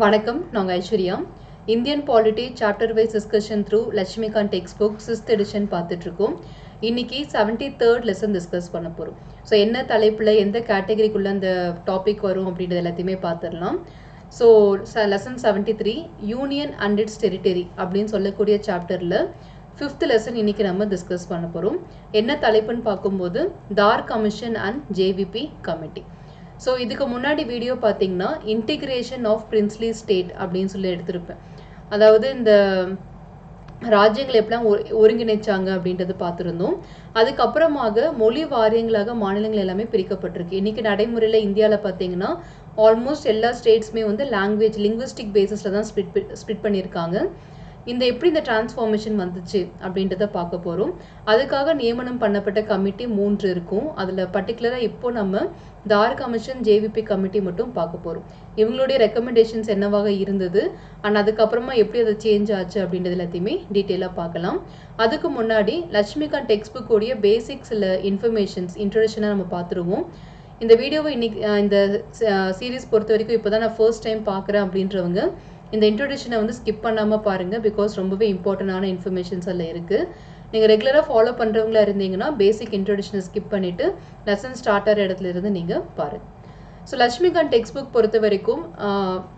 வணக்கம், நாங்கள் Aishwarya. Indian polity chapter wise discussion through Laxmikanth textbook 6th edition பார்த்துட்ருக்கோம். இன்னைக்கு 73rd லெசன் டிஸ்கஸ் பண்ண போகிறோம். ஸோ என்ன தலைப்பில் எந்த கேட்டகரிக்குள்ளே அந்த டாபிக் வரும் அப்படின்றது எல்லாத்தையுமே பார்த்துடலாம். So lesson 73 union and it's territory அப்படின்னு சொல்லக்கூடிய சாப்டரில் 5th லெசன் இன்னைக்கு நம்ம டிஸ்கஸ் பண்ண போகிறோம். என்ன தலைப்புன்னு பார்க்கும்போது தார் commission and JVP committee. So இதுக்கு முன்னாடி வீடியோ பார்த்தீங்கன்னா இன்டிகிரேஷன் ஆஃப் பிரின்ஸ்லி ஸ்டேட் அப்படின்னு சொல்லி எடுத்திருப்பேன். அதாவது இந்த ராஜ்யங்களை எப்படிலாம் ஒருங்கிணைச்சாங்க அப்படின்றது பார்த்துருந்தோம். அதுக்கப்புறமாக மொழி வாரியங்களாக மாநிலங்கள் எல்லாமே பிரிக்கப்பட்டிருக்கு. இன்னைக்கு நடைமுறையில் இந்தியாவில் பார்த்தீங்கன்னா ஆல்மோஸ்ட் எல்லா ஸ்டேட்ஸுமே வந்து லிங்குவிஸ்டிக் பேசிஸில் தான் ஸ்பிட் பண்ணியிருக்காங்க. எப்படி இந்த டிரான்ஸ்ஃபார்மேஷன் வந்துச்சு அப்படின்றத பார்க்க போகிறோம். அதுக்காக நியமனம் பண்ணப்பட்ட கமிட்டி 3 இருக்கும். அதில் பர்டிகுலராக இப்போ நம்ம தார் கமிஷன் ஜேவிபி கமிட்டி மட்டும் பார்க்க போகிறோம். இவங்களுடைய ரெக்கமெண்டேஷன்ஸ் என்னவாக இருந்தது அண்ட் அதுக்கப்புறமா எப்படி அது சேஞ்ச் ஆச்சு அப்படின்றது எல்லாத்தையுமே டீட்டெயிலாக பார்க்கலாம். அதுக்கு முன்னாடி லட்சுமிகாந்த் டெக்ஸ்ட் புக்கோடைய பேசிக்ஸில் இன்ஃபர்மேஷன்ஸ் இன்ட்ரடக்ஷனாக நம்ம பார்த்துருவோம். இந்த வீடியோவை இன்னைக்கு இந்த சீரீஸ் பொறுத்த வரைக்கும் இப்போ தான் நான் ஃபர்ஸ்ட் டைம் பார்க்குறேன் அப்படின்றவங்க இந்த இன்ட்ரடக்ஷனை வந்து ஸ்கிப் பண்ணாமல் பாருங்கள். பிகாஸ் ரொம்பவே இம்பார்ட்டண்டான இன்ஃபர்மேஷன்ஸ் அதில் இருக்குது. நீங்கள் ரெகுலராக ஃபாலோ பண்ணுறவங்களா இருந்தீங்கன்னா பேசிக் இன்ட்ரடக்ஷனை ஸ்கிப் பண்ணிவிட்டு லெசன் ஸ்டார்ட் ஆகிற இடத்துல இருந்து நீங்கள் பாருங்கள். ஸோ லட்சுமிகாந்த் டெக்ஸ்ட் புக் பொறுத்த வரைக்கும்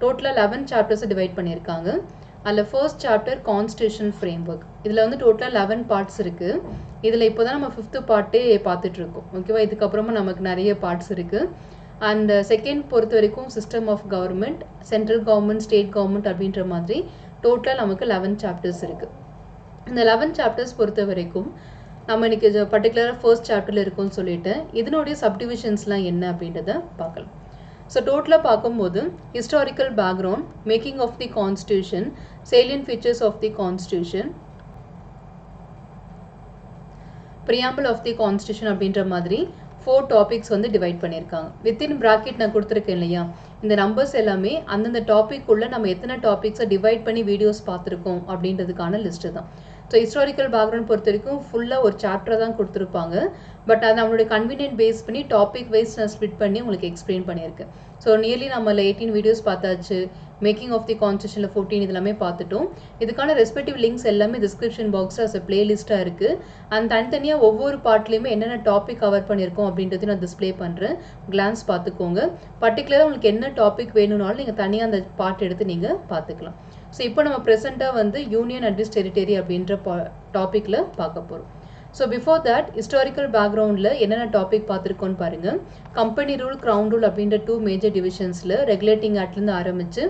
டோட்டலாக 11 சாப்டர்ஸை டிவைட் பண்ணியிருக்காங்க. அதில் first chapter constitution frame work. இதில் வந்து டோட்டலாக 11 பார்ட்ஸ் இருக்குது. இதில் இப்போ தான் நம்ம 5th பார்ட்டே பார்த்துட்ருக்கோம். ஓகேவா? இதுக்கப்புறமா நமக்கு நிறைய பார்ட்ஸ் இருக்குது. அண்ட் செகண்ட் பொறுத்த வரைக்கும் system of government, central government, state government அப்படின்ற மாதிரி டோட்டலாக நமக்கு 11 சாப்டர்ஸ் இருக்குது. இந்த 11 சாப்டர்ஸ் பொறுத்த வரைக்கும் நம்ம இன்னைக்கு பர்டிகுலராக ஃபர்ஸ்ட் சாப்டரில் இருக்கும்னு சொல்லிட்டு இதனுடைய சப்டிவிஷன்ஸ்லாம் என்ன அப்படின்றத பார்க்கலாம். ஸோ டோட்டலாக பார்க்கும்போது historical background, making of the constitution, salient features of the constitution, preamble of the constitution அப்படின்ற மாதிரி 4 டாபிக்ஸ் வந்து டிவைட் பண்ணியிருக்காங்க. வித்தின் ப்ராக்கெட் நான் கொடுத்துருக்கேன் இல்லையா, இந்த நம்பர்ஸ் எல்லாமே அந்தந்த டாபிக் உள்ள நம்ம எத்தனை டாபிக்ஸை டிவைட் பண்ணி வீடியோஸ் பார்த்துருக்கோம் அப்படின்றதுக்கான லிஸ்ட்டு தான். ஸோ ஹிஸ்டாரிக்கல் பேக்ரவுண்ட் பொறுத்த வரைக்கும் ஃபுல்லாக ஒரு சாப்டர் தான் கொடுத்துருப்பாங்க. பட் அதை நம்மளுடைய கன்வீனியன்ட் பேஸ் பண்ணி டாபிக் வைஸ் நான் ஸ்பிட் பண்ணி உங்களுக்கு எக்ஸ்பிளைன் பண்ணியிருக்கேன். ஸோ நியர்லி நம்ம 18 வீடியோஸ் பார்த்தாச்சு. மேக்கிங் ஆஃப் தி கான்ஸ்டியூஷனில் 14 இதெல்லாமே பார்த்துட்டோம். இதுக்கான ரெஸ்பெக்டிவ் லிங்க்ஸ் எல்லாமே டிஸ்கிரிப்ஷன் பாக்ஸில் அஸ் பிளேலிஸ்ட்டாக இருக்குது. அந்த தனித்தனியாக ஒவ்வொரு பார்ட்லேயுமே என்னென்ன டாபிக் கவர் பண்ணியிருக்கோம் அப்படின்றதையும் நான் டிஸ்பிளே பண்ணுறேன். கிளான்ஸ் பார்த்துக்கோங்க. பர்டிகுலராக உங்களுக்கு என்ன டாபிக் வேணும்னாலும் நீங்கள் தனியாக அந்த பார்ட் எடுத்து நீங்கள் பார்த்துக்கலாம். ஸோ இப்போ நம்ம ப்ரெசென்ட்டாக வந்து யூனியன் அண்ட் இட்ஸ் டெரிட்டரி அப்படின்ற டாப்பிக்கில் பார்க்க போகிறோம். ஸோ பிஃபோர் தட் ஹிஸ்டாரிக்கல் பேக்ரவுண்டில் என்னென்ன டாபிக் பார்த்துருக்கோன்னு பாருங்கள். கம்பெனி ரூல், க்ரௌன் ரூல் அப்படின்ற 2 மேஜர் டிவிஷன்ஸில் ரெகுலேட்டிங் ஆக்ட்லேருந்து ஆரம்பித்து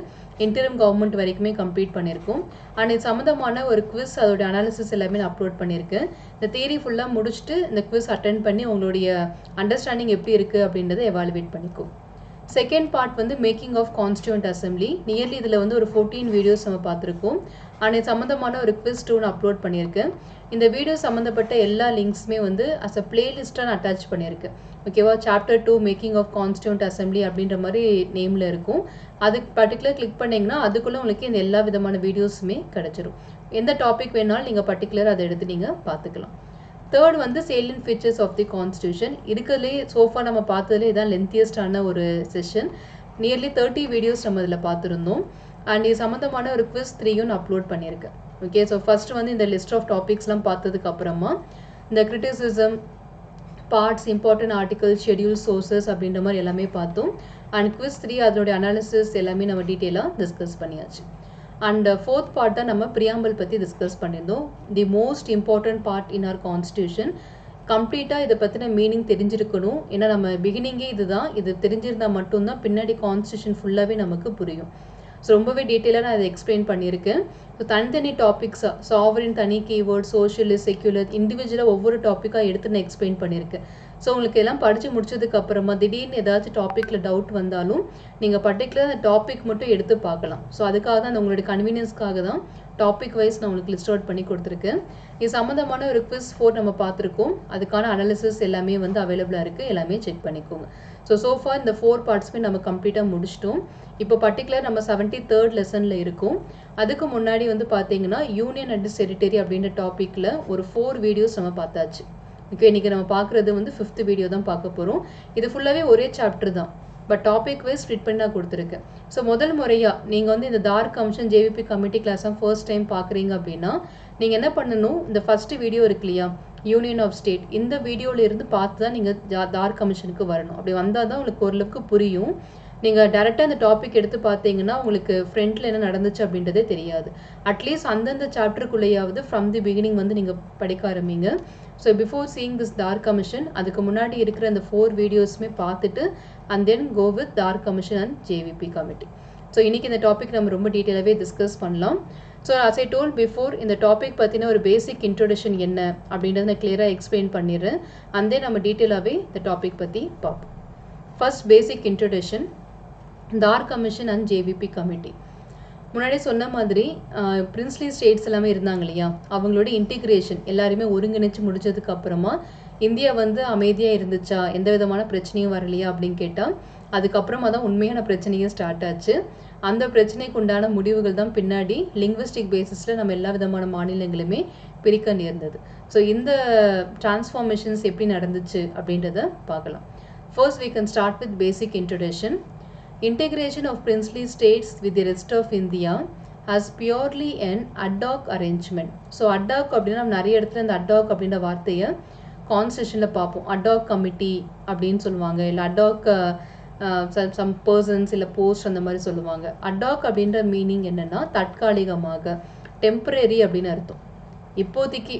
இன்டரிம் கவர்மெண்ட் வரைக்குமே கம்ப்ளீட் பண்ணியிருக்கோம். அண்ட் இது சம்மந்தமான ஒரு குவிஸ், அதோட அனாலிசிஸ் எல்லாமே நான் அப்லோட் பண்ணியிருக்கேன். இந்த தியரி ஃபுல்லாக முடிச்சுட்டு இந்த குவிஸ் அட்டென்ட் பண்ணி உங்களுடைய அண்டர்ஸ்டாண்டிங் எப்படி இருக்குது அப்படின்றத எவாலுவேட் பண்ணிக்கும். செகண்ட் பார்ட் வந்து making of constituent assembly. Nearly இதில் வந்து ஒரு 14 வீடியோஸ் நம்ம பார்த்துருக்கோம். அண்ட் இது சம்மந்தமான ஒரு குவிஸ் 2 அப்லோட் பண்ணியிருக்கேன். இந்த வீடியோ சம்மந்தப்பட்ட எல்லா லிங்க்ஸுமே வந்து அஸ் அ பிளேலிஸ்ட்டாக நான் அட்டாச் பண்ணியிருக்கேன். ஓகேவா? Chapter 2 making of constituent assembly அப்படின்ற மாதிரி நேமில் இருக்கும். அதுக்கு பர்டிகுலர் கிளிக் பண்ணிங்கன்னா அதுக்குள்ளே உங்களுக்கு இந்த எல்லா விதமான வீடியோஸுமே கிடச்சிரும். எந்த டாபிக் வேணாலும் நீங்கள் பர்டிகுலர் அதை எடுத்து நீங்கள் பார்த்துக்கலாம். தேர்ட் வந்து salient features of the constitution. இருக்கிறதுலே சோஃபா நம்ம பார்த்ததுலே இதான் லென்த்தியஸ்டான ஒரு செஷன். நியர்லி 30 வீடியோஸ் நம்ம இதில் பார்த்துருந்தோம். அண்ட் இது சம்மந்தமான ஒரு குவிஸ் 3யும் நான் அப்லோட் பண்ணியிருக்கேன். ஓகே, ஸோ ஃபர்ஸ்ட் வந்து இந்த லிஸ்ட் ஆஃப் டாபிக்ஸ்லாம் பார்த்ததுக்கு அப்புறமா இந்த criticism, parts, important article, schedule, sources அப்படின்ற மாதிரி எல்லாமே பார்த்தோம். அண்ட் குவிஸ் 3 அதனுடைய அனாலிசிஸ் எல்லாமே நம்ம டீட்டெயிலாக டிஸ்கஸ் பண்ணியாச்சு. அண்ட் ஃபோர்த் பார்ட் தான் நம்ம ப்ரியாம்பிள் பற்றி டிஸ்கஸ் பண்ணியிருந்தோம். The most important part in our constitution. கம்ப்ளீட்டாக இதை பற்றின மீனிங் தெரிஞ்சிருக்கணும். ஏன்னா நம்ம பிகினிங்கே இதுதான், இது தெரிஞ்சிருந்தால் மட்டும்தான் பின்னாடி கான்ஸ்டியூஷன் ஃபுல்லாகவே நமக்கு புரியும். ஸோ ரொம்பவே டீட்டெயிலாக நான் அதை எக்ஸ்பிளைன் பண்ணியிருக்கேன். ஸோ தனித்தனி டாபிக்ஸாக சாவரின் தனி கீவேர்ட், சோஷியலிஸ்ட், செக்யூலர், இண்டிவிஜுவலாக ஒவ்வொரு டாப்பிக்காக எடுத்து நான் எக்ஸ்பிளைன் பண்ணியிருக்கேன். ஸோ உங்களுக்கு எல்லாம் படித்து முடிச்சதுக்கு அப்புறமா திடீர்னு ஏதாச்சும் டாப்பிக்கில் டவுட் வந்தாலும் நீங்கள் பர்டிகுலர் அந்த டாபிக் மட்டும் எடுத்து பார்க்கலாம். ஸோ அதுக்காக தான் உங்களுடைய கன்வீனியன்ஸ்க்காக தான் டாபிக் வைஸ் நான் உங்களுக்கு லிஸ்ட் அவுட் பண்ணி கொடுத்துருக்கேன். இது சம்மந்தமான ஒரு குவிஸ் 4 நம்ம பார்த்துருக்கோம். அதுக்கான அனாலிசிஸ் எல்லாமே வந்து அவைலபிளாக இருக்குது. எல்லாமே செக் பண்ணிக்கோங்க. ஸோ இந்த 4 பார்ட்ஸுமே நம்ம கம்ப்ளீட்டாக முடிச்சிட்டோம். இப்போ பர்டிகுலர் நம்ம 73rd லெசனில் இருக்கும். அதுக்கு முன்னாடி வந்து பார்த்தீங்கன்னா யூனியன் அண்ட் டெரிட்டரி அப்படின்ற டாப்பிக்கில் ஒரு 4 வீடியோஸ் நம்ம பார்த்தாச்சு. ஓகே, இன்றைக்கி நம்ம பார்க்குறது வந்து 5th வீடியோ தான் பார்க்க போகிறோம். இது ஃபுல்லாகவே ஒரே சாப்டர் தான். பட் டாபிக் வைஸ் ஸ்ப்ளிட் பண்ணி நான் கொடுத்துருக்கேன். ஸோ முதல் முறையாக நீங்கள் வந்து இந்த தார் கமிஷன் ஜேவிபி கமிட்டி கிளாஸாக ஃபர்ஸ்ட் டைம் பார்க்குறீங்க அப்படின்னா நீங்கள் என்ன பண்ணணும், இந்த ஃபஸ்ட்டு வீடியோ இருக்கு இல்லையா, யூனியன் ஆஃப் ஸ்டேட், இந்த வீடியோவில் இருந்து பார்த்து தான் நீங்கள் தார் கமிஷனுக்கு வரணும். அப்படி வந்தால் தான் உங்களுக்கு ஓரளவுக்கு புரியும். நீங்கள் டேரெக்டாக இந்த டாபிக் எடுத்து பார்த்தீங்கன்னா உங்களுக்கு ஃப்ரண்ட்டில் என்ன நடந்துச்சு அப்படின்றதே தெரியாது. அட்லீஸ்ட் அந்தந்த சாப்டருக்குள்ளேயாவது ஃப்ரம் தி பிகினிங் வந்து நீங்கள் படிக்க ஆரம்பிங்க. ஸோ பிஃபோர் சீயிங் திஸ் தார் கமிஷன், அதுக்கு முன்னாடி இருக்கிற அந்த 4 வீடியோஸுமே பார்த்துட்டு அண்ட் தென் கோ வித் தார் commission and JVP committee. So இன்றைக்கி இந்த டாபிக் நம்ம ரொம்ப டீட்டெயிலாகவே டிஸ்கஸ் பண்ணலாம். So as I told before, இந்த டாபிக் பற்றின ஒரு பேசிக் இன்ட்ரோடக்ஷன் என்ன அப்படின்றத நான் கிளியராக எக்ஸ்பிளைன் பண்ணிடுறேன். அண்ட் தென் நம்ம டீட்டெயிலாகவே இந்த டாபிக் பற்றி பார்ப்போம். ஃபர்ஸ்ட் பேசிக் இன்ட்ரோடக்ஷன், தார் கமிஷன் அண்ட் ஜேவிபி கமிட்டி. முன்னாடி சொன்ன மாதிரி பிரின்ஸ்லி ஸ்டேட்ஸ் எல்லாமே இருந்தாங்க இல்லையா, அவங்களோட இன்டிகிரேஷன் எல்லாருமே ஒருங்கிணைச்சு முடிச்சதுக்கு அப்புறமா இந்தியா வந்து அமைதியாக இருந்துச்சா, எந்த விதமான பிரச்சனையும் வரலையா அப்படின்னு கேட்டால் அதுக்கப்புறமா தான் உண்மையான பிரச்சனையே ஸ்டார்ட் ஆச்சு. அந்த பிரச்சனைக்கு உண்டான முடிவுகள் தான் பின்னாடி லிங்குவிஸ்டிக் பேசிஸில் நம்ம எல்லா விதமான மாநிலங்களுமே பிரிக்க நேர்ந்தது. ஸோ இந்த டிரான்ஸ்ஃபார்மேஷன்ஸ் எப்படி நடந்துச்சு அப்படின்றத பார்க்கலாம். First we can start with basic introduction. Integration of princely states with the rest of India as purely an ad hoc arrangement. So ad hoc அப்படின்னா நம்ம நிறைய இடத்துல இந்த ad hoc அப்படின்ற வார்த்தையை கான்ஸ்டியூஷனில் பார்ப்போம். ad hoc கமிட்டி அப்படின்னு சொல்லுவாங்க, இல்லை ad hoc சம் பர்சன்ஸ் இல்லை போஸ்ட் அந்த மாதிரி சொல்லுவாங்க. ad hoc அப்படின்ற மீனிங் என்னென்னா தற்காலிகமாக, டெம்பரரி அப்படின்னு அர்த்தம். இப்போதைக்கு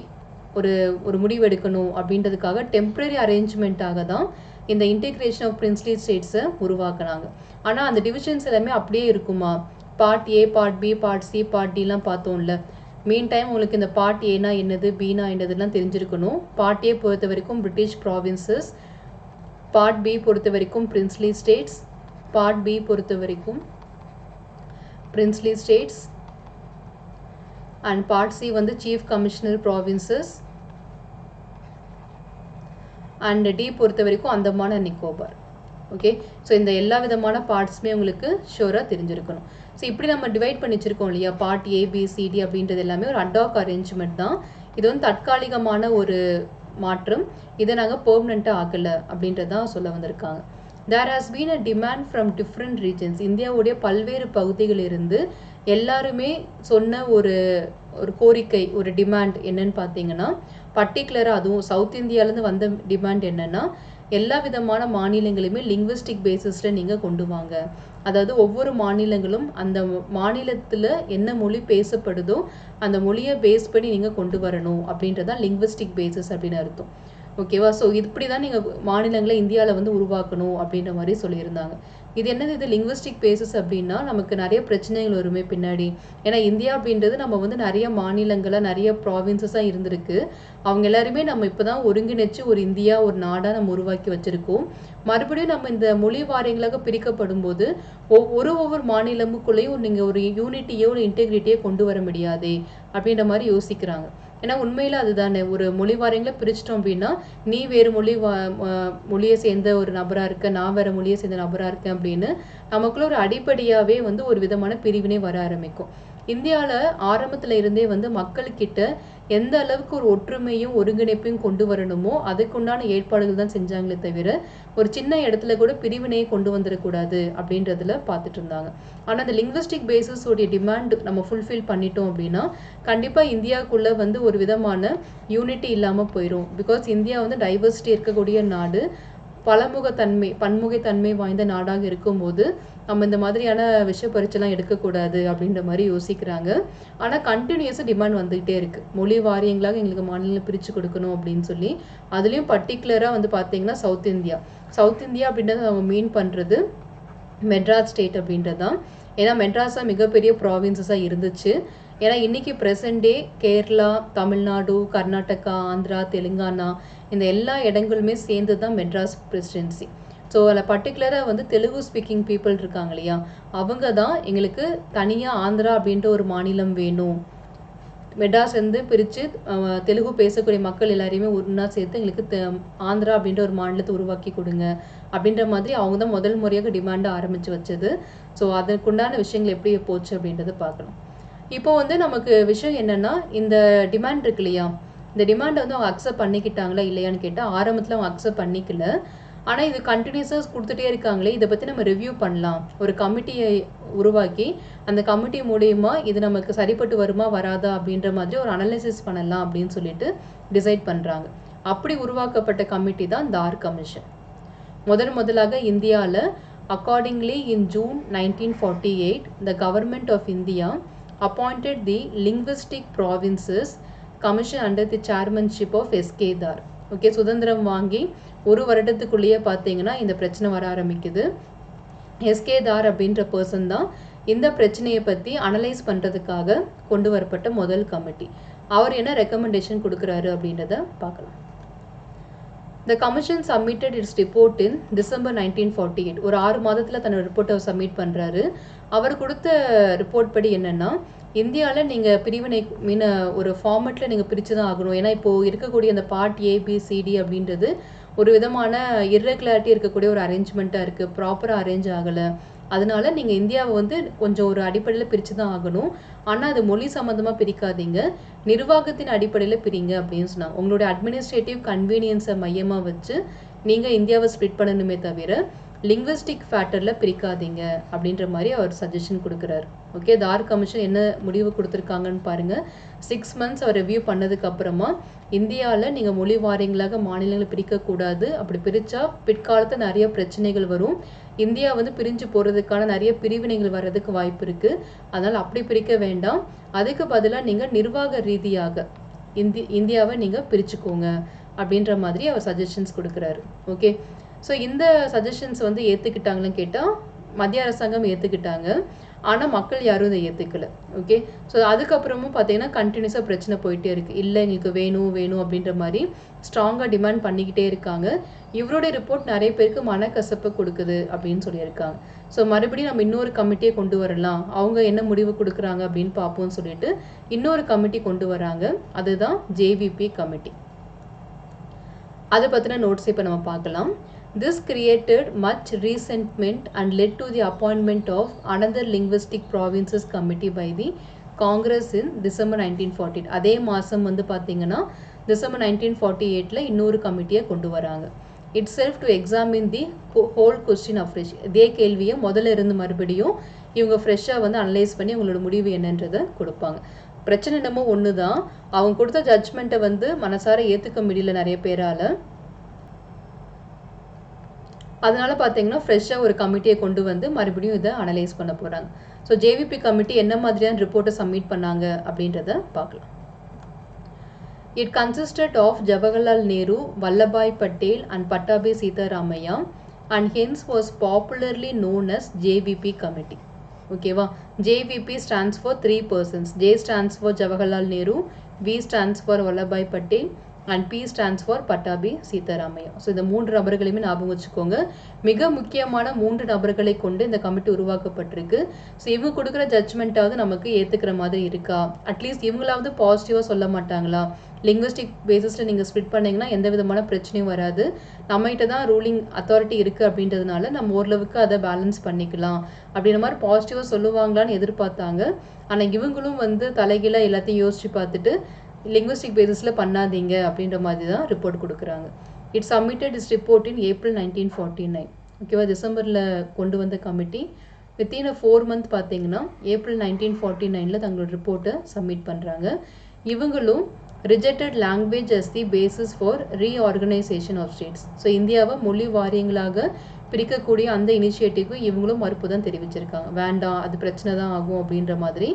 ஒரு முடிவு எடுக்கணும் அப்படின்றதுக்காக டெம்பரரி அரேஞ்ச்மெண்ட்டாக தான் இந்த இன்டெகிரேஷன் ஆஃப் பிரின்ஸ்லி ஸ்டேட்ஸை உருவாக்குனாங்க. ஆனால் அந்த டிவிஷன்ஸ் எல்லாமே அப்படியே இருக்குமா, part A, part B, part C, part டிலாம் பார்த்தோம்ல. மீன் டைம் உங்களுக்கு இந்த பார்ட் ஏனா என்னது, பினா என்னதுலாம் தெரிஞ்சிருக்கணும். பார்ட் ஏ பொறுத்த வரைக்கும் பிரிட்டிஷ் ப்ராவின்சஸ், பார்ட் பி பொறுத்த வரைக்கும் பிரின்ஸ்லி ஸ்டேட்ஸ், பார்ட் பி பொறுத்த வரைக்கும் princely states, and part C வந்து chief commissioner provinces, and D பொறுத்த வரைக்கும் Andaman and Nicobar. Okay, so இந்த எல்லா விதமான பார்ட்ஸுமே உங்களுக்கு ஷோராக தெரிஞ்சிருக்கணும். ஸோ இப்படி நம்ம டிவைட் பண்ணி வச்சுருக்கோம் இல்லையா, பார்ட் ஏபிசிடி அப்படின்றது எல்லாமே ஒரு ad hoc அரேஞ்ச்மெண்ட் தான். இது வந்து தற்காலிகமான ஒரு மாற்றம், இதை நாங்கள் பெர்மனண்ட்டாக ஆக்கலை அப்படின்றது தான் சொல்ல வந்திருக்காங்க. There has been a demand from different regions. இந்தியாவுடைய பல்வேறு பகுதிகளிலிருந்து எல்லாருமே சொன்ன ஒரு கோரிக்கை, ஒரு டிமாண்ட் என்னன்னு பார்த்தீங்கன்னா, பர்டிகுலராக அதுவும் சவுத் இந்தியாவிலேருந்து வந்த டிமாண்ட் என்னென்னா, எல்லா விதமான மாநிலங்களுமே லிங்குவிஸ்டிக் பேசிஸில் நீங்கள் கொண்டு வாங்க. அதாவது ஒவ்வொரு மாநிலங்களும் அந்த மாநிலத்தில் என்ன மொழி பேசப்படுதோ அந்த மொழியை பேஸ் பண்ணி நீங்கள் கொண்டு வரணும் அப்படின்றதான் லிங்குவிஸ்டிக் பேசிஸ் அப்படின்னு அர்த்தம். ஓகேவா, ஸோ இப்படி தான் நீங்கள் மாநிலங்களை இந்தியாவில் வந்து உருவாக்கணும் அப்படின்ற மாதிரி சொல்லியிருந்தாங்க. இது என்னது, இது லிங்குவிஸ்டிக் பேசிஸ் அப்படின்னா நமக்கு நிறைய பிரச்சனைகள் வருமே பின்னாடி. ஏன்னா இந்தியா அப்படின்றது நம்ம வந்து நிறைய மாநிலங்களாக நிறைய ப்ராவின்சஸாக இருந்திருக்கு. அவங்க எல்லாருமே நம்ம இப்போ தான் ஒருங்கிணைச்சு ஒரு இந்தியா, ஒரு நாடாக நம்ம உருவாக்கி வச்சுருக்கோம். மறுபடியும் நம்ம இந்த மொழி வாரியங்களாக பிரிக்கப்படும் போது ஒவ்வொரு மாநிலமுக்குள்ளேயும் நீங்கள் ஒரு யூனிட்டியோ ஒரு இன்டெகிரிட்டியோ கொண்டு வர முடியாதே அப்படின்ற மாதிரி யோசிக்கிறாங்க. ஏன்னா உண்மையில் அதுதானே, ஒரு மொழி வாரியங்களை பிரிச்சிட்டோம் அப்படின்னா நீ வேறு மொழியை சேர்ந்த ஒரு நபராக இருக்க, நான் வேறு மொழியை சேர்ந்த நபராக இருக்கேன் அப்படின்னு நமக்குள்ள ஒரு அடிப்படையாகவே வந்து ஒரு விதமான பிரிவினை வர ஆரம்பிக்கும். இந்தியாவில் ஆரம்பத்தில் இருந்தே வந்து மக்கள்கிட்ட எந்த அளவுக்கு ஒரு ஒற்றுமையும் ஒருங்கிணைப்பையும் கொண்டு வரணுமோ அதுக்குண்டான ஏற்பாடுகள் தான் செஞ்சாங்களே தவிர ஒரு சின்ன இடத்துல கூட பிரிவினையை கொண்டு வந்துடக்கூடாது அப்படின்றதுல பார்த்துட்டு இருந்தாங்க. ஆனால் அந்த லிங்குவிஸ்டிக் பேசிஸ் உடைய டிமாண்ட் நம்ம ஃபுல்ஃபில் பண்ணிட்டோம் அப்படின்னா கண்டிப்பாக இந்தியாவுக்குள்ளே வந்து ஒரு விதமான யூனிட்டி இல்லாமல் போயிடும். பிகாஸ் இந்தியா வந்து டைவர்சிட்டி இருக்கக்கூடிய நாடு, பன்முகத்தன்மை வாய்ந்த நாடாக இருக்கும்போது நம்ம இந்த மாதிரியான பரீட்சைலாம் எடுக்கக்கூடாது அப்படின்ற மாதிரி யோசிக்கிறாங்க. ஆனால் கண்டினியூஸாக டிமாண்ட் வந்துகிட்டே இருக்குது, மொழி வாரியங்களாக எங்களுக்கு மாநிலம் பிரித்து கொடுக்கணும் அப்படின்னு சொல்லி. அதுலேயும் பர்டிகுலராக வந்து பார்த்தீங்கன்னா சவுத் இந்தியா அப்படின்றத அவங்க மீன் பண்ணுறது மெட்ராஸ் ஸ்டேட் அப்படின்றது தான். ஏன்னா மெட்ராஸ் தான் மிகப்பெரிய ப்ராவின்சஸாக இருந்துச்சு. ஏன்னா இன்றைக்கி ப்ரெசன்ட் டே கேரளா, தமிழ்நாடு, கர்நாடகா, ஆந்திரா, தெலுங்கானா இந்த எல்லா இடங்களுமே சேர்ந்து தான் மெட்ராஸ் பிரசிடென்சி. ஸோ அதில் பர்டிகுலராக வந்து தெலுங்கு ஸ்பீக்கிங் பீப்புள் இருக்காங்க இல்லையா, அவங்க தான் எங்களுக்கு தனியாக ஆந்திரா அப்படின்ற ஒரு மாநிலம் வேணும், மெட்ராஸ் வந்து பிரித்து தெலுங்கு பேசக்கூடிய மக்கள் எல்லாரையுமே ஒன்றா சேர்த்து எங்களுக்கு ஆந்திரா அப்படின்ற ஒரு மாநிலத்தை உருவாக்கி கொடுங்க அப்படின்ற மாதிரி அவங்க தான் முதல் முறையாக டிமாண்டை ஆரம்பித்து வச்சது. ஸோ அதற்குண்டான விஷயங்கள் எப்படி போச்சு அப்படின்றத பார்க்கலாம். இப்போ வந்து நமக்கு விஷயம் என்னென்னா, இந்த டிமாண்ட் இருக்கு இல்லையா, இந்த டிமாண்டை வந்து அவங்க அக்செப்ட் பண்ணிக்கிட்டாங்களா இல்லையான்னு கேட்டால் ஆரம்பத்தில் அவங்க அக்செப்ட் பண்ணிக்கல. ஆனால் இது கண்டினியூஸாக கொடுத்துட்டே இருக்காங்களே, இதை பற்றி நம்ம ரிவ்யூ பண்ணலாம். ஒரு கமிட்டியை உருவாக்கி அந்த கமிட்டி மூலியமா இது நமக்கு சரிப்பட்டு வருமா வராதா அப்படின்ற மாதிரி ஒரு அனலைசிஸ் பண்ணலாம் அப்படின்னு சொல்லிட்டு டிசைட் பண்ணுறாங்க. அப்படி உருவாக்கப்பட்ட கமிட்டி தான் தார் கமிஷன். முதலாக இந்தியாவில் accordingly in June 1948 the government of India appointed the linguistic provinces commission under the chairmanship of S.K. Dar. Okay, சுதந்திரம் வாங்கி ஒரு வருடத்துக்குள்ளேயே பார்த்தீங்கன்னா இந்த பிரச்சனை வர ஆரம்பிக்குது. எஸ்கே தார் அப்படின்ற பர்சன் தான் இந்த பிரச்சனையை பற்றி அனலைஸ் பண்ணுறதுக்காக கொண்டு வரப்பட்ட முதல் கமிட்டி. அவர் என்ன ரெக்கமெண்டேஷன் கொடுக்குறாரு அப்படின்றத பார்க்கலாம். The commission submitted its report in December 1948. ஒரு 6 மாதத்தில் தன்னோட ரிப்போர்ட்டை சப்மிட் பண்ணுறாரு. அவர் கொடுத்த ரிப்போர்ட் படி என்னென்னா, இந்தியாவில் நீங்கள் பிரிவினை ஒரு ஃபார்மெட்டில் நீங்கள் பிரித்து தான் ஆகணும். ஏன்னா இப்போது இருக்கக்கூடிய அந்த பார்ட் ஏபிசிடி அப்படின்றது ஒரு விதமான இர்ரெகுலாரிட்டி இருக்கக்கூடிய ஒரு அரேஞ்ச்மெண்ட்டாக இருக்குது, ப்ராப்பராக அரேஞ்ச் ஆகலை. அதனால நீங்கள் இந்தியாவை வந்து கொஞ்சம் ஒரு அடிப்படையில் பிரித்து தான் ஆகணும். ஆனால் அது மொழி சம்மந்தமாக பிரிக்காதீங்க, நிர்வாகத்தின் அடிப்படையில் பிரிங்க அப்படின்னு சொன்னாங்க. உங்களுடைய அட்மினிஸ்ட்ரேட்டிவ் கன்வீனியன்ஸை மையமாக வச்சு நீங்கள் இந்தியாவை ஸ்ப்ளிட் பண்ணணுமே தவிர லிங்குவிஸ்டிக் ஃபேக்டரில் பிரிக்காதீங்க அப்படின்ற மாதிரி அவர் சஜஷன் கொடுக்குறாரு. ஓகே, தார் கமிஷன் என்ன முடிவு கொடுத்துருக்காங்கன்னு பாருங்கள். 6 months அவர் ரிவ்யூ பண்ணதுக்கு அப்புறமா இந்தியாவில் நீங்கள் மொழி வாரியங்களாக மாநிலங்களை பிரிக்கக்கூடாது. அப்படி பிரித்தா பிற்காலத்தில் நிறைய பிரச்சனைகள் வரும். இந்தியா வந்து பிரிஞ்சு போகிறதுக்கான நிறைய பிரிவினைகள் வர்றதுக்கு வாய்ப்பு இருக்குது. அதனால் அப்படி பிரிக்க வேண்டாம். அதுக்கு பதிலாக நீங்கள் நிர்வாக ரீதியாக இந்தியாவை நீங்கள் பிரிச்சுக்கோங்க அப்படின்ற மாதிரி அவர் சஜஷன்ஸ் கொடுக்குறாரு. ஓகே, ஸோ இந்த சஜஷன்ஸ் வந்து ஏற்றுக்கிட்டாங்கன்னு கேட்டால் மத்திய அரசாங்கம் ஏற்றுக்கிட்டாங்க. ஆனால் மக்கள் யாரும் இதை ஏற்றுக்கல. ஓகே, ஸோ அதுக்கப்புறமும் பார்த்தீங்கன்னா கண்டினியூஸாக பிரச்சனை போயிட்டே இருக்குது. இல்லை எங்களுக்கு வேணும் அப்படின்ற மாதிரி ஸ்ட்ராங்காக டிமாண்ட் பண்ணிக்கிட்டே இருக்காங்க. இவருடைய ரிப்போர்ட் நிறைய பேருக்கு மனக்கசப்பை கொடுக்குது அப்படின்னு சொல்லியிருக்காங்க. ஸோ மறுபடியும் நம்ம இன்னொரு கமிட்டியை கொண்டு வரலாம், அவங்க என்ன முடிவு கொடுக்குறாங்க அப்படின்னு பார்ப்போம்னு சொல்லிட்டு இன்னொரு கமிட்டி கொண்டு வராங்க. அதுதான் ஜேவிபி கமிட்டி. அதை பற்றின நோட்ஸ் இப்போ நம்ம பார்க்கலாம். This created much resentment and led to the appointment of another linguistic provinces committee by the Congress in December 1948. அதே மாதம் வந்து பார்த்தீங்கன்னா December 1948 இன்னொரு கமிட்டியை கொண்டு வராங்க. Itself to examine the whole question afresh. இதே கேள்வியை முதல்ல இருந்து மறுபடியும் இவங்க ஃப்ரெஷ்ஷாக வந்து அனலைஸ் பண்ணி உங்களோட முடிவு என்னன்றதை கொடுப்பாங்க. பிரச்சனை என்னமோ ஒன்று தான், அவங்க கொடுத்த ஜட்ஜ்மெண்ட்டை வந்து மனசார ஏற்றுக்க முடியல நிறைய பேரால். அதனால பார்த்தீங்கன்னா ஃப்ரெஷ்ஷாக ஒரு கமிட்டியை கொண்டு வந்து மறுபடியும் இதை அனலைஸ் பண்ண போகிறாங்க. ஸோ ஜேவிபி கமிட்டி என்ன மாதிரியான ரிப்போர்ட்டை சப்மிட் பண்ணாங்க அப்படின்றத பார்க்கலாம். It consisted of Jawaharlal Nehru, Vallabhbhai Patel and Pattabhi Sitaramayya and hence was popularly known as JVP committee. ஓகேவா, JVP stands for 3 persons. J stands for Jawaharlal Nehru, V stands for Vallabhbhai Patel and P stands for Pattabhi Sitaramayya. So இந்த 3 நபர்களையுமே ஞாபகம் வச்சுக்கோங்க. மிக முக்கியமான 3 நபர்களை கொண்டு இந்த கமிட்டி உருவாக்கப்பட்டிருக்கு. ஸோ இவங்க கொடுக்குற ஜட்ஜ்மெண்ட்டாவது நமக்கு ஏற்றுக்கிற மாதிரி இருக்கா, அட்லீஸ்ட் இவங்களாவது பாசிட்டிவாக சொல்ல மாட்டாங்களா, லிங்குவிஸ்டிக் பேசிஸில் நீங்கள் ஸ்ப்ளிட் பண்ணிங்கன்னா எந்த விதமான பிரச்சனையும் வராது, நம்மகிட்ட தான் ரூலிங் அத்தாரிட்டி இருக்குது அப்படின்றதுனால நம்ம ஓரளவுக்கு அதை பேலன்ஸ் பண்ணிக்கலாம் அப்படின்ற மாதிரி பாசிட்டிவாக சொல்லுவாங்களான்னு எதிர்பார்த்தாங்க. ஆனால் இவங்களும் வந்து தலைகீழாக எல்லாத்தையும் யோசித்து பார்த்துட்டு லிங்குவிஸ்டிக் பேசிஸில் பண்ணாதீங்க அப்படின்ற மாதிரி தான் ரிப்போர்ட் கொடுக்குறாங்க. It submitted is report in April 1949. ஓகேவா, டிசம்பரில் கொண்டு வந்த கமிட்டி வித்தின் 4 months பார்த்தீங்கன்னா ஏப்ரல் 1949 தங்களோட ரிப்போர்ட்டை சப்மிட் பண்ணுறாங்க. இவங்களும் rejected language as the basis for reorganisation of states. So இந்தியாவை மொழி வாரியங்களாக பிரிக்கக்கூடிய அந்த இனிஷியேட்டிவ்க்கு இவங்களும் மறுப்பு தான் தெரிவிச்சிருக்காங்க. வேண்டாம், அது பிரச்சனை தான் ஆகும் அப்படின்ற மாதிரி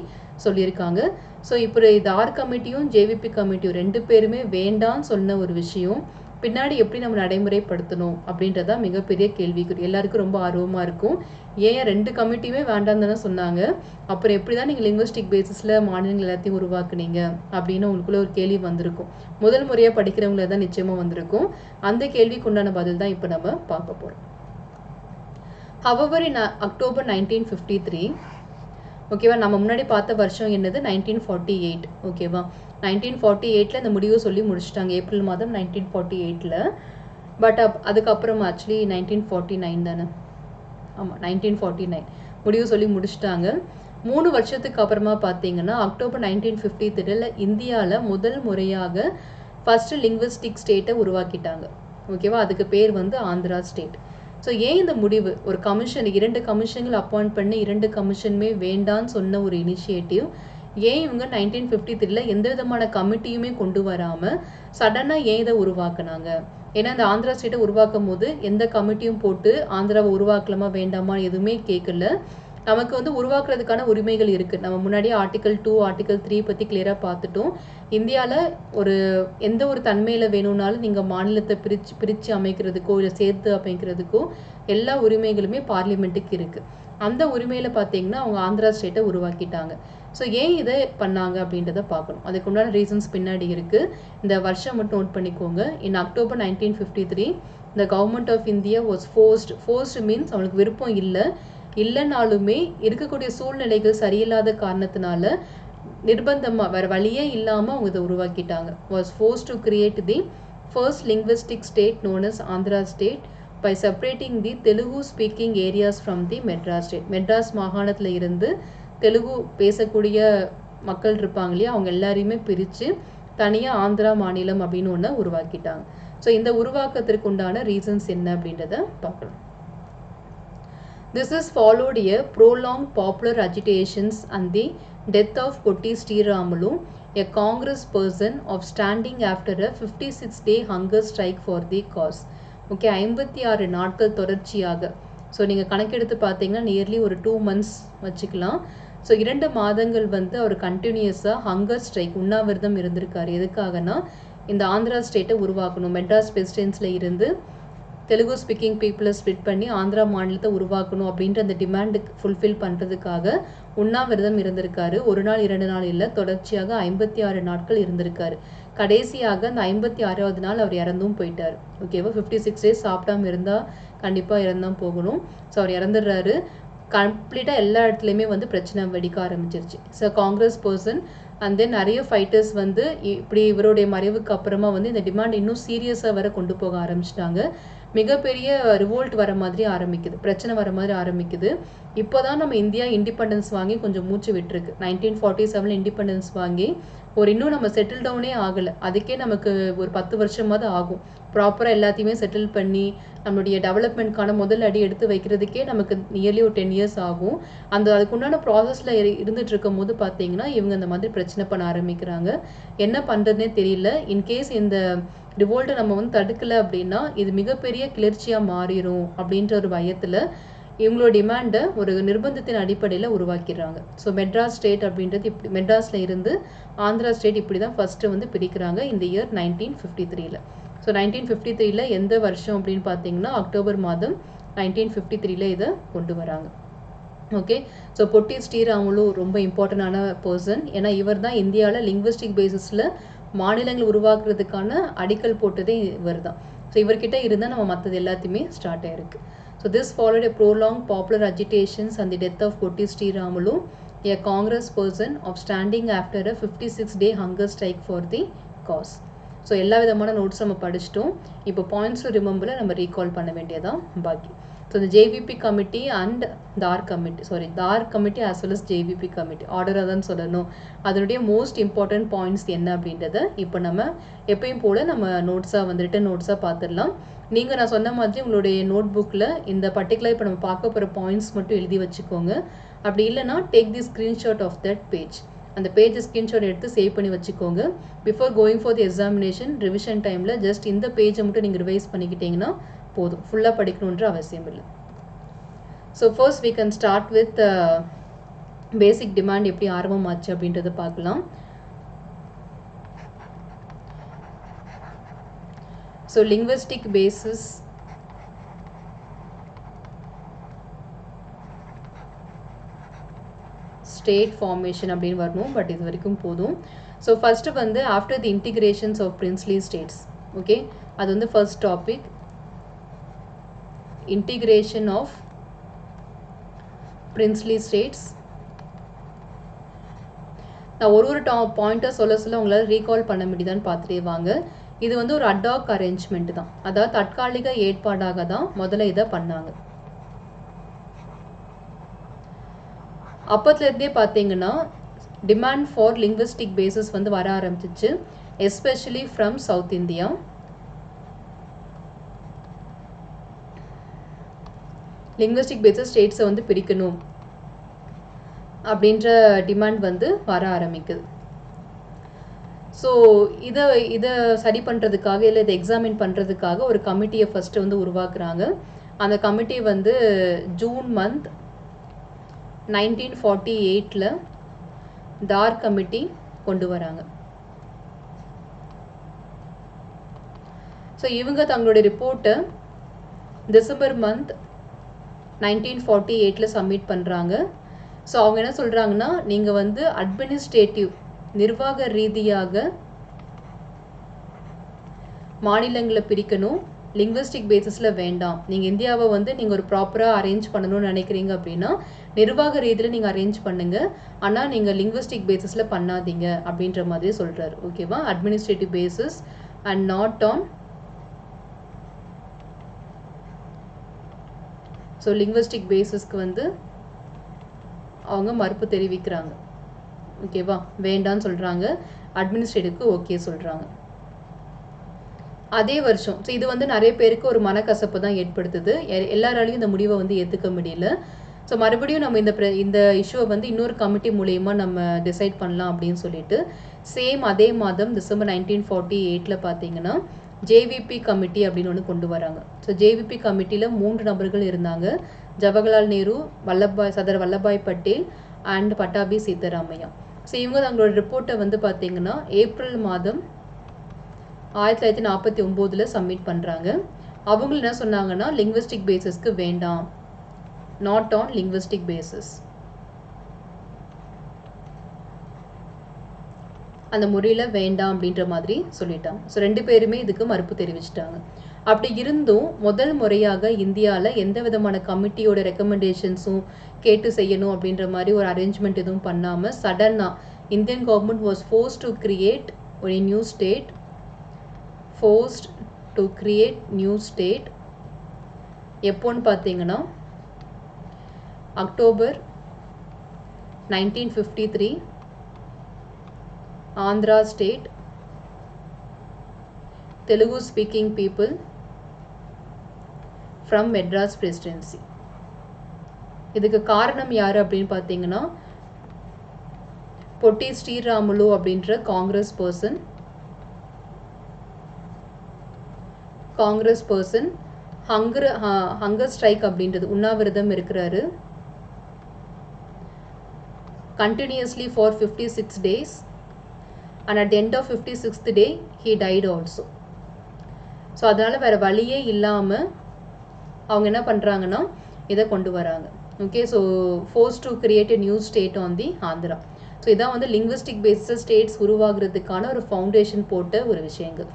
சொல்லியிருக்காங்க. ஸோ இப்போ தார் கமிட்டியும் ஜேவிபி கமிட்டியும் 2 பேருமே வேண்டான்னு சொன்ன ஒரு விஷயம் பின்னாடி எப்படி நம்ம நடைமுறைப்படுத்தணும் அப்படின்றதா மிகப்பெரிய கேள்விக்குறி. எல்லாருக்கும் ரொம்ப ஆர்வமாக இருக்கும். ஏன் 2 கமிட்டியுமே வேண்டாம் தானே சொன்னாங்க, அப்புறம் எப்படி தான் நீங்கள் லிங்குவிஸ்டிக் பேசிஸில் மாநிலங்கள் எல்லாத்தையும் உருவாக்குனீங்க அப்படின்னு உங்களுக்குள்ள ஒரு கேள்வி வந்திருக்கும். முதல் முறையாக படிக்கிறவங்கள தான் நிச்சயமாக வந்திருக்கும். அந்த கேள்விக்கு உண்டான பதில் தான் இப்போ நம்ம பார்க்க போகிறோம். However, in October 1953, ஓகேவா, நம்ம முன்னாடி பார்த்த வருஷம் என்னது 1948. ஓகேவா, 1948 இந்த முடிவு சொல்லி முடிச்சிட்டாங்க ஏப்ரல் மாதம் 1948. பட் அதுக்கப்புறம் ஆக்சுவலி 1949 தானே, ஆமாம் 1949 முடிவு சொல்லி முடிச்சிட்டாங்க. 3 வருஷத்துக்கு அப்புறமா பார்த்தீங்கன்னா அக்டோபர் 1953 இந்தியாவில் முதல் முறையாக ஃபர்ஸ்ட் லிங்குவிஸ்டிக் ஸ்டேட்டை உருவாக்கிட்டாங்க. ஓகேவா? அதுக்கு பேர் வந்து ஆந்திரா ஸ்டேட். ஸோ ஏன் இந்த முடிவு? ஒரு கமிஷன் 2 கமிஷன்கள் அப்பாயிண்ட் பண்ணி 2 கமிஷனுமே வேண்டான்னு சொன்ன ஒரு இனிஷியேட்டிவ் ஏன் இவங்க 1953ல எந்த விதமான கமிட்டியுமே கொண்டு வராமல் சடனாக ஏன் இதை உருவாக்குனாங்க? ஏன்னா இந்த ஆந்திரா ஸ்டேட்டை உருவாக்கும் போது எந்த கமிட்டியும் போட்டு ஆந்திராவை உருவாக்கலாமா வேண்டாமா எதுவுமே கேட்கல. நமக்கு வந்து உருவாக்குறதுக்கான உரிமைகள் இருக்குது. நம்ம முன்னாடியே ஆர்டிகல் 2 ஆர்டிகல் 3 பற்றி கிளியராக பார்த்துட்டோம். இந்தியாவில் ஒரு எந்த ஒரு தன்மையில் வேணும்னாலும் நீங்கள் மாநிலத்தை பிரித்து அமைக்கிறதுக்கோ இல்லை சேர்த்து அமைக்கிறதுக்கோ எல்லா உரிமைகளுமே பார்லிமெண்ட்டுக்கு இருக்குது. அந்த உரிமையில் பார்த்தீங்கன்னா அவங்க ஆந்திரா ஸ்டேட்டை உருவாக்கிட்டாங்க. ஸோ ஏன் இதை பண்ணாங்க அப்படின்றத பார்க்கணும். அதுக்கு உண்டான ரீசன்ஸ் பின்னாடி இருக்குது. இந்த வருஷம் மட்டும் நோட் பண்ணிக்கோங்க. இன் October 1953 the government of India was forced means அவங்களுக்கு விருப்பம் இல்லைனாலுமே இருக்கக்கூடிய சூழ்நிலைகள் சரியில்லாத காரணத்தினால நிர்பந்தமாக வேறு வழியே இல்லாமல் அவங்க இதை உருவாக்கிட்டாங்க. was forced to create the first linguistic state known as Andhra state by separating the Telugu speaking areas from the Madras state. Madras மாகாணத்தில் இருந்து தெலுங்கு பேசக்கூடிய மக்கள் இருப்பாங்க இல்லையா, அவங்க எல்லாரையுமே பிரித்து தனியாக ஆந்திரா மாநிலம் அப்படின்னு ஒன்று உருவாக்கிட்டாங்க. ஸோ இந்த உருவாக்கத்திற்கு உண்டான ரீசன்ஸ் என்ன அப்படின்றத பார்க்கலாம். This is followed a prolonged popular agitations and the death of Potti Sriramulu, a Congress person of standing after a 56-day hunger strike for the cause. Okay, 56 நாட்கள் தொடர்ச்சியாக. ஸோ நீங்கள் கணக்கெடுத்து பார்த்தீங்கன்னா நியர்லி ஒரு 2 months வச்சுக்கலாம். ஸோ 2 மாதங்கள் வந்து அவர் கண்டினியூஸாக ஹங்கர் ஸ்ட்ரைக் உண்ணாவிரதம் இருந்திருக்காரு. எதுக்காகனா இந்த ஆந்திரா ஸ்டேட்டை உருவாக்கணும். மெட்ராஸ் பிரசிடென்ஸில் இருந்து தெலுங்கு ஸ்பீக்கிங் பீப்புளை ஸ்பிட் பண்ணி ஆந்திரா மாநிலத்தை உருவாக்கணும் அப்படின்ற அந்த டிமாண்டுக்கு ஃபுல்ஃபில் பண்ணுறதுக்காக உண்ணாவிரதம் இருந்திருக்காரு. 1 நாள் 2 நாள் இல்லை, தொடர்ச்சியாக 56 நாட்கள் இருந்திருக்காரு. கடைசியாக அந்த 56வது நாள் அவர் இறந்தும் போயிட்டார். ஓகேவா? 56 days சாப்பிடாம இருந்தால் கண்டிப்பாக இறந்தான் போகணும். ஸோ அவர் இறந்துடுறாரு. கம்ப்ளீட்டாக எல்லா இடத்துலையுமே வந்து பிரச்சனை வெடிக்க ஆரம்பிச்சிருச்சு. So Congress person and then நிறைய ஃபைட்டர்ஸ் வந்து இப்படி இவருடைய மறைவுக்கு அப்புறமா வந்து இந்த டிமாண்ட் இன்னும் சீரியஸாக வர கொண்டு போக ஆரம்பிச்சிட்டாங்க. மிகப்பெரிய ரிவோல்ட் வர மாதிரி ஆரம்பிக்குது, பிரச்சனை வர மாதிரி ஆரம்பிக்குது. இப்போ தான் நம்ம இந்தியா இண்டிபெண்டன்ஸ் வாங்கி கொஞ்சம் மூச்சு விட்டுருக்கு. 1947 இண்டிபெண்டன்ஸ் வாங்கி இன்னும் நம்ம செட்டில் டவுனே ஆகலை. அதுக்கே நமக்கு ஒரு 10 வருஷமாவது ஆகும். ப்ராப்பராக எல்லாத்தையுமே செட்டில் பண்ணி நம்மளுடைய டெவலப்மெண்ட்கான முதல் அடி எடுத்து வைக்கிறதுக்கே நமக்கு நியர்லி ஒரு 10 years ஆகும். அதுக்குண்டான ப்ராசஸில் இருந்துட்டு இருக்கும் போது பார்த்தீங்கன்னா இவங்க இந்த மாதிரி பிரச்சனை பண்ண ஆரம்பிக்கிறாங்க. என்ன பண்ணுறதுனே தெரியல. இன்கேஸ் இந்த ரிவோல்ட்டை நம்ம வந்து தடுக்கலை அப்படின்னா இது மிகப்பெரிய கிளர்ச்சியாக மாறிடும் அப்படின்ற ஒரு பயத்தில் இவங்களோட டிமாண்டை ஒரு நிர்பந்தத்தின் அடிப்படையில் உருவாக்கிடுறாங்க. ஸோ மெட்ராஸ் ஸ்டேட் அப்படின்றது இப்படி மெட்ராஸில் இருந்து ஆந்திரா ஸ்டேட் இப்படி தான் ஃபஸ்ட்டு வந்து பிரிக்கிறாங்க இந்த இயர் 1953ல். ஸோ 1953ல் எந்த வருஷம் அப்படின்னு பார்த்தீங்கன்னா அக்டோபர் மாதம் 1953ல் இதை கொண்டு வராங்க. ஓகே, ஸோ பொட்டி ஸ்ரீராமுலு ரொம்ப இம்பார்ட்டண்டான பர்சன். ஏன்னா இவர் தான் இந்தியாவில் லிங்குவிஸ்டிக் பேசிஸில் மாநிலங்கள் உருவாக்குறதுக்கான அடிக்கல் போட்டதே இவர் தான். ஸோ இவர்கிட்ட இருந்தால் நம்ம மற்றது எல்லாத்தையுமே ஸ்டார்ட் ஆயிருக்கு. So this followed a prolonged popular agitations and the death of Potti Sriramulu, a Congress person of standing after a 56-day hunger strike for the cause. So எல்லா விதமான நோட்ஸ் நம்ம படிச்சிட்டோம். இப்போ பாயிண்ட்ஸ் டு ரிமெம்பரில் நம்ம recall பண்ண வேண்டியதான் பாக்கி. So இந்த JVP committee and Dhar committee as well as JVP committee ஆர்டராக தான் சொல்லணும். அதனுடைய மோஸ்ட் இம்பார்ட்டன்ட் பாயிண்ட்ஸ் என்ன அப்படின்றத இப்போ நம்ம எப்பயும் போல் நம்ம நோட்ஸாக வந்து ரிட்டன் நோட்ஸாக பார்த்துடலாம். நீங்கள் நான் சொன்ன மாதிரி உங்களுடைய நோட் புக்கில் இந்த பர்டிகுலர் இப்போ நம்ம பார்க்க போகிற பாயிண்ட்ஸ் மட்டும் எழுதி வச்சுக்கோங்க. அப்படி இல்லைனா take the screenshot of that page. அந்த பேஜை ஸ்க்ரீன்ஷாட் எடுத்து சேவ் பண்ணி வச்சுக்கோங்க. Before going for the examination revision டைமில் ஜஸ்ட் இந்த பேஜை மட்டும் நீங்கள் ரிவைஸ் பண்ணிக்கிட்டீங்கன்னா போதும், ஃபுல்லாக படிக்கணுன்ற அவசியம் இல்லை. So first we can start with basic demand எப்படி ஆரம்பமாச்சு அப்படின்றத பார்க்கலாம். So linguistic basis state formation அப்படின்னு வரணும், பட் இது வரைக்கும் போதும். ஸோ ஃபஸ்ட்டு வந்து after the integrations of princely states. Okay, அது வந்து first topic, integration of princely states. நான் ஒரு பாயிண்ட்டாக சொல்ல உங்களால் ரீகால் பண்ண முடியுதான்னு பார்த்துட்டே வாங்க. இது வந்து ஒரு அடாக் அரேஞ்ச்மெண்ட் தான், அதாவது தற்காலிக ஏற்பாடாக தான் முதல்ல இதை பண்ணாங்க. அப்பத்துலேருந்தே பார்த்தீங்கன்னா டிமாண்ட் ஃபார் லிங்குவிஸ்டிக் பேசிஸ் வந்து வர ஆரம்பிச்சிச்சு, especially from south India. Linguistic basis ஸ்டேட்ஸை வந்து பிரிக்கணும் அப்படின்ற டிமாண்ட் வந்து வர ஆரம்பிக்குது. ஸோ இதை சரி பண்ணுறதுக்காக இல்லை இதை எக்ஸாமின் பண்ணுறதுக்காக ஒரு கமிட்டியை ஃபஸ்ட்டு வந்து உருவாக்குறாங்க. அந்த கமிட்டி வந்து ஜூன் மந்த் 1948 தார் கமிட்டி கொண்டு வராங்க. ஸோ இவங்க தங்களுடைய ரிப்போர்ட்டை டிசம்பர் மந்த் 1948 சப்மிட் பண்ணுறாங்க. ஸோ அவங்க என்ன சொல்கிறாங்கன்னா, நீங்கள் வந்து அட்மினிஸ்ட்ரேட்டிவ் நிர்வாக ரீதியாக மாநிலங்களை பிரிக்கணும், லிங்குவிஸ்டிக் பேசிஸில் வேண்டாம். நீங்கள் இந்தியாவை வந்து நீங்கள் ஒரு ப்ராப்பராக அரேஞ்ச் பண்ணணும்னு நினைக்கிறீங்க அப்படின்னா நிர்வாக ரீதியில் நீங்கள் அரேஞ்ச் பண்ணுங்கள், ஆனால் நீங்கள் லிங்குவிஸ்டிக் பேசிஸில் பண்ணாதீங்க அப்படின்ற மாதிரி சொல்கிறார். ஓகேவா? Administrative basis and not on. So linguistic பேசிஸ்க்கு வந்து அவங்க மறுப்பு தெரிவிக்கிறாங்க. ஓகேவா? வேண்டான்னு சொல்கிறாங்க, அட்மினிஸ்ட்ரேட்டிவ்க்கு ஓகே சொல்கிறாங்க. அதே வருஷம் ஸோ இது வந்து நிறைய பேருக்கு ஒரு மனக்கசப்பு தான் ஏற்படுத்துது. எல்லாராலையும் இந்த முடிவை வந்து ஏற்றுக்க முடியல. ஸோ மறுபடியும் நம்ம இந்த இஷ்யூவை வந்து இன்னொரு கமிட்டி மூலயமா நம்ம டிசைட் பண்ணலாம் அப்படின்னு சொல்லிட்டு சேம் அதே மாதம் டிசம்பர் 1948 பார்த்தீங்கன்னா ஜேவிபி கமிட்டி அப்படின்னு ஒன்று கொண்டு வராங்க. ஸோ ஜேவிபி கமிட்டியில் 3 நபர்கள் இருந்தாங்க. ஜவஹர்லால் நேரு, சர்தார் வல்லபாய் பட்டேல் அண்ட் பட்டாபி சீதாராமையா. ஸோ இவங்க தங்களோட ரிப்போர்ட்டை வந்து பார்த்தீங்கன்னா ஏப்ரல் மாதம் 1949 சப்மிட் பண்ணுறாங்க. அவங்க என்ன சொன்னாங்கன்னா, லிங்குவிஸ்டிக் பேசிஸ்க்கு வேண்டாம், நாட் ஆன் லிங்குவிஸ்டிக் பேசிஸ், அந்த முறையில் வேண்டாம் அப்படின்ற மாதிரி சொல்லிட்டாங்க. ஸோ 2 பேருமே இதுக்கு மறுப்பு தெரிவிச்சிட்டாங்க. அப்படி இருந்தும் முதல் முறையாக இந்தியாவில் எந்த விதமான கமிட்டியோட ரெக்கமெண்டேஷன்ஸும் கேட்டு செய்யணும் அப்படின்ற மாதிரி ஒரு அரேஞ்ச்மெண்ட் எதுவும் பண்ணாமல் சடனாக Indian government was forced to create ஒரு நியூ ஸ்டேட். எப்போன்னு பார்த்தீங்கன்னா October 1953 Andhra state, Telugu speaking people from Madras presidency. இதுக்கு காரணம் யார் அப்படின்னு பார்த்தீங்கன்னா பொட்டி ஸ்ரீராமுலு அப்படின்ற காங்கிரஸ் பர்சன் ஹங்கர் ஸ்ட்ரைக் அப்படின்றது உண்ணாவிரதம் இருக்கிறாரு continuously for 56 days and at the end of 56th day he died also. So அதனால் வேறு வழியே இல்லாமல் அவங்க என்ன பண்ணுறாங்கன்னா இதை கொண்டு வராங்க. Okay, so force to create a new state on the Andhra. So இதான் வந்து லிங்குவிஸ்டிக் பேசிஸ் ஸ்டேட்ஸ் உருவாகிறதுக்கான ஒரு ஃபவுண்டேஷன் போட்ட ஒரு விஷயங்கள்.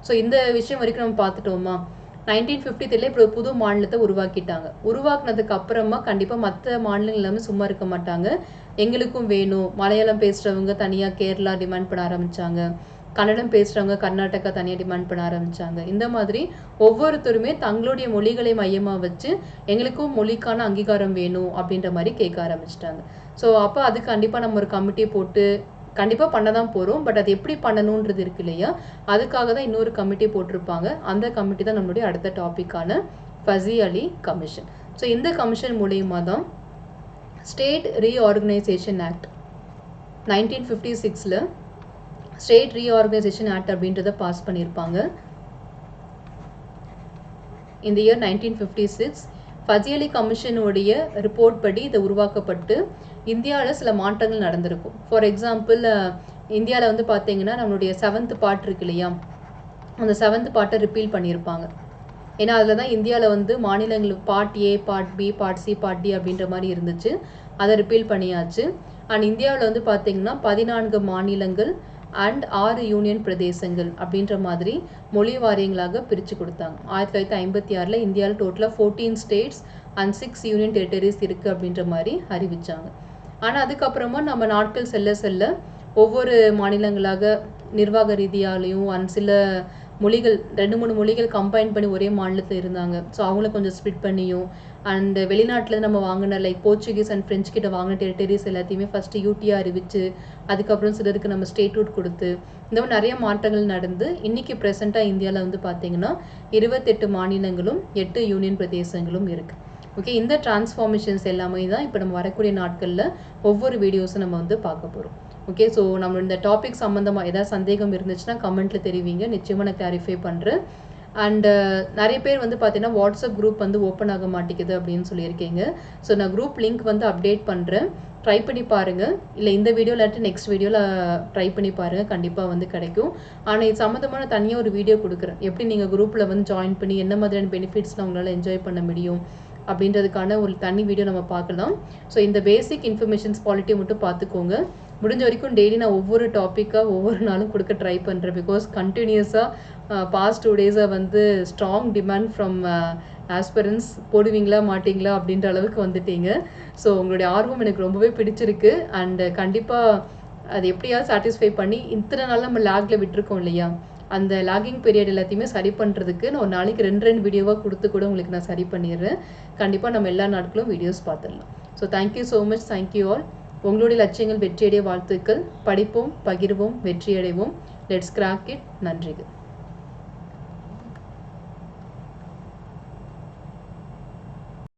ஸோ இந்த விஷயம் வரைக்கும் நம்ம பார்த்துட்டோமா? 1953 இப்போ புது மாநிலத்தை உருவாக்குனதுக்கு அப்புறமா கண்டிப்பாக மற்ற மாநிலங்கள் எல்லாமே சும்மா இருக்க மாட்டாங்க. எங்களுக்கும் வேணும், மலையாளம் பேசுகிறவங்க தனியாக கேரளா டிமாண்ட் பண்ண ஆரம்பித்தாங்க, கன்னடம் பேசுகிறவங்க கர்நாடகா தனியாக டிமாண்ட் பண்ண ஆரம்பித்தாங்க. இந்த மாதிரி ஒவ்வொருத்தருமே தங்களுடைய மொழிகளை மையமாக வச்சு எங்களுக்கும் மொழிக்கான அங்கீகாரம் வேணும் அப்படின்ற மாதிரி கேட்க ஆரம்பிச்சிட்டாங்க. ஸோ அப்போ அதுக்கு கண்டிப்பாக நம்ம ஒரு கமிட்டியை போட்டு கண்டிப்பாக பண்ண தான் போகிறோம். பட் அது எப்படி பண்ணணுன்றது இருக்கு இல்லையா, அதுக்காக தான் இன்னொரு கமிட்டி போட்டிருப்பாங்க. அந்த கமிட்டி தான் நம்மளுடைய அடுத்த டாப்பிக்கான ஃபஸி அலி கமிஷன். ஸோ இந்த கமிஷன் மூலயமா தான் state reorganisation act 1956 state reorganisation act அப்படின்றத பாஸ் பண்ணியிருப்பாங்க. இந்த இயர் 1956 ஃபஸி அலி கமிஷனுடைய ரிப்போர்ட் படி இதை உருவாக்கப்பட்டு இந்தியாவில் சில மாற்றங்கள் நடந்திருக்கும். ஃபார் எக்ஸாம்பிள் இந்தியாவில் வந்து பார்த்தீங்கன்னா நம்மளுடைய 7th பார்ட் இருக்கு இல்லையா, அந்த 7th பார்ட்டை ரிப்பீல் பண்ணியிருப்பாங்க. ஏன்னா அதில் தான் இந்தியாவில் வந்து மாநிலங்கள் part A, part B, part C, part D அப்படின்ற மாதிரி இருந்துச்சு. அதை ரிப்பீல் பண்ணியாச்சு. அண்ட் இந்தியாவில் வந்து பார்த்தீங்கன்னா 14 மாநிலங்கள் அண்ட் 6 யூனியன் பிரதேசங்கள் அப்படின்ற மாதிரி மொழி வாரியங்களாக பிரித்து கொடுத்தாங்க. 1956 இந்தியாவில் டோட்டலாக 14 ஸ்டேட்ஸ் அண்ட் 6 யூனியன் டெரிட்டரிஸ் இருக்குது அப்படின்ற மாதிரி அறிவித்தாங்க. ஆனால் அதுக்கப்புறமா நம்ம நாட்கள் செல்ல ஒவ்வொரு மாநிலங்களாக நிர்வாக ரீதியாலையும் அண்ட் சில மொழிகள் 2-3 மொழிகள் கம்பைன் பண்ணி ஒரே மாநிலத்தில் இருந்தாங்க. ஸோ அவங்கள கொஞ்சம் ஸ்ப்ளிட் பண்ணியும் அண்ட் வெளிநாட்டில் நம்ம வாங்கின லைக் போர்ச்சுகீஸ் அண்ட் ஃப்ரெஞ்ச் கிட்ட வாங்கின டெரிட்டரிஸ் எல்லாத்தையுமே ஃபஸ்ட்டு யூடியாக அறிவிச்சு அதுக்கப்புறம் சிலருக்கு நம்ம ஸ்டேட்ஹுட் கொடுத்து இந்த மாதிரி நிறைய மாற்றங்கள் நடந்து இன்றைக்கி ப்ரெசென்ட்டாக இந்தியாவில் வந்து பார்த்திங்கன்னா 28 மாநிலங்களும் 8 யூனியன் பிரதேசங்களும் இருக்குது. ஓகே, இந்த டிரான்ஸ்ஃபார்மேஷன்ஸ் எல்லாமே தான் இப்போ நம்ம வரக்கூடிய நாட்களில் ஒவ்வொரு வீடியோஸும் நம்ம வந்து பார்க்க போகிறோம். ஓகே, ஸோ நம்ம இந்த டாபிக் சம்மந்தமாக ஏதாவது சந்தேகம் இருந்துச்சுன்னா கமெண்ட்டில் தெரிவிங்க, நிச்சயமாக நான் கிளாரிஃபை பண்ணுறேன். அண்டு நிறைய பேர் வந்து பார்த்தீங்கன்னா வாட்ஸ்அப் குரூப் வந்து ஓப்பன் ஆக மாட்டேங்குது அப்படின்னு சொல்லியிருக்கீங்க. ஸோ நான் குரூப் லிங்க் வந்து அப்டேட் பண்ணுறேன், ட்ரை பண்ணி பாருங்கள். இல்லை இந்த வீடியோ இல்லாட்டி நெக்ஸ்ட் வீடியோவில் ட்ரை பண்ணி பாருங்கள், கண்டிப்பாக வந்து கிடைக்கும். ஆனால் இது சம்மந்தமான தனியாக ஒரு வீடியோ கொடுக்குறேன், எப்படி நீங்கள் குரூப்பில் வந்து ஜாயின் பண்ணி என்ன மாதிரியான பெனிஃபிட்ஸ்லாம் உங்களால் என்ஜாய் பண்ண முடியும் அப்படின்றதுக்கான ஒரு தனி வீடியோ நம்ம பார்க்கலாம். ஸோ இந்த பேசிக் இன்ஃபர்மேஷன்ஸ் குவாலிட்டி மட்டும் பார்த்துக்கோங்க. முடிஞ்ச வரைக்கும் டெய்லி நான் ஒவ்வொரு டாப்பிக்காக ஒவ்வொரு நாளும் கொடுக்க ட்ரை பண்ணுறேன். பிகாஸ் கண்டினியூஸாக பாஸ்ட் 2 டேஸாக வந்து ஸ்ட்ராங் டிமாண்ட் ஃப்ரம் ஆஸ்பிரன்ஸ் போடுவீங்களா மாட்டிங்களா அப்படின்ற அளவுக்கு வந்துட்டீங்க. ஸோ உங்களுடைய ஆர்வம் எனக்கு ரொம்பவே பிடிச்சிருக்கு. அண்டு கண்டிப்பாக அது எப்படியாவது சாட்டிஸ்ஃபை பண்ணி இத்தனை நாள் நம்ம லேக்கில் விட்டுருக்கோம் இல்லையா, அந்த லாகிங் பீரியட் எல்லாத்தையுமே சரி பண்ணுறதுக்கு நான் ஒரு நாளைக்கு 2 வீடியோவாக கொடுத்து கூட உங்களுக்கு நான் சரி பண்ணிடுறேன். கண்டிப்பாக நம்ம எல்லா நாட்களும் வீடியோஸ் பார்த்துடலாம். So thank you so much, thank you all. உங்களுடைய லட்சியங்கள் வெற்றியடைய வாழ்த்துக்கள். படிப்போம், பகிர்வோம், வெற்றியடைவோம். Let's crack it. நன்றிகள்.